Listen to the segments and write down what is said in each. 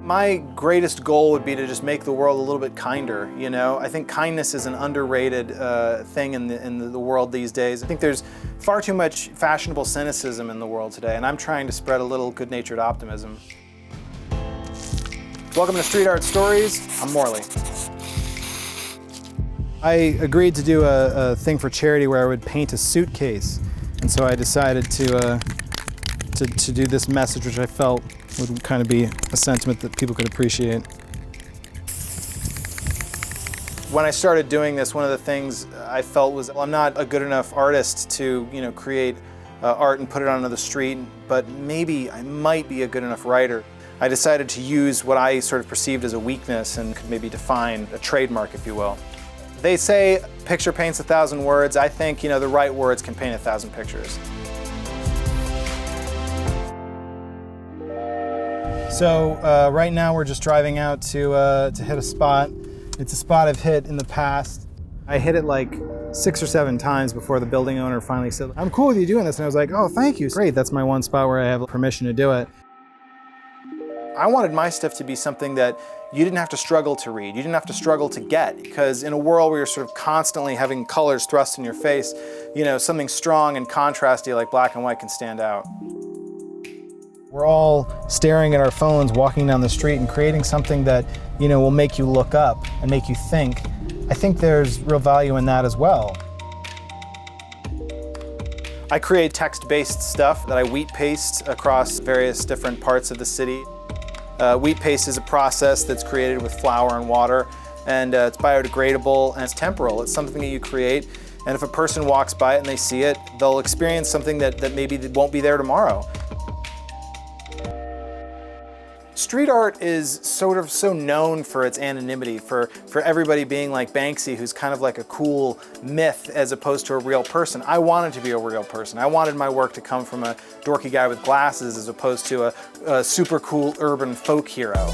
My greatest goal would be to just make the world a little bit kinder, you know? I think kindness is an underrated thing in the world these days. I think there's far too much fashionable cynicism in the world today, and I'm trying to spread a little good-natured optimism. Welcome to Street Art Stories. I'm Morley. I agreed to do a thing for charity where I would paint a suitcase, and so I decided to do this message, which I felt would kind of be a sentiment that people could appreciate. When I started doing this, one of the things I felt was, well, I'm not a good enough artist to, create art and put it onto the street, but maybe I might be a good enough writer. I decided to use what I sort of perceived as a weakness and could maybe define a trademark, if you will. They say picture paints 1,000 words. I think, the right words can paint 1,000 pictures. So right now we're just driving out to hit a spot. It's a spot I've hit in the past. I hit it like 6 or 7 times before the building owner finally said, "I'm cool with you doing this." And I was like, "Oh, thank you. Great, that's my one spot where I have permission to do it." I wanted my stuff to be something that you didn't have to struggle to read, you didn't have to struggle to get, because in a world where you're sort of constantly having colors thrust in your face, something strong and contrasty like black and white can stand out. We're all staring at our phones, walking down the street and creating something that, will make you look up and make you think. I think there's real value in that as well. I create text-based stuff that I wheat paste across various different parts of the city. Wheat paste is a process that's created with flour and water, and it's biodegradable and it's temporal. It's something that you create, and if a person walks by it and they see it, they'll experience something that maybe won't be there tomorrow. Street art is sort of so known for its anonymity, for everybody being like Banksy, who's kind of like a cool myth as opposed to a real person. I wanted to be a real person. I wanted my work to come from a dorky guy with glasses as opposed to a super cool urban folk hero.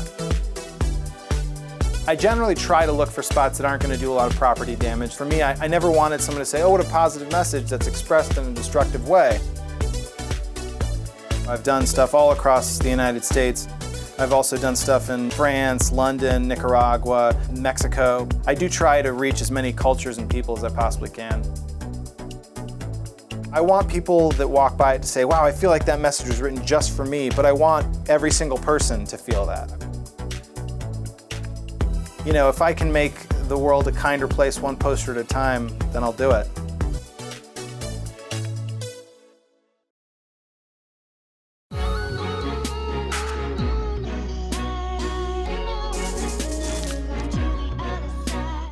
I generally try to look for spots that aren't going to do a lot of property damage. For me, I never wanted someone to say, "Oh, what a positive message," that's expressed in a destructive way. I've done stuff all across the United States. I've also done stuff in France, London, Nicaragua, Mexico. I do try to reach as many cultures and people as I possibly can. I want people that walk by it to say, "Wow, I feel like that message was written just for me," but I want every single person to feel that. If I can make the world a kinder place one poster at a time, then I'll do it.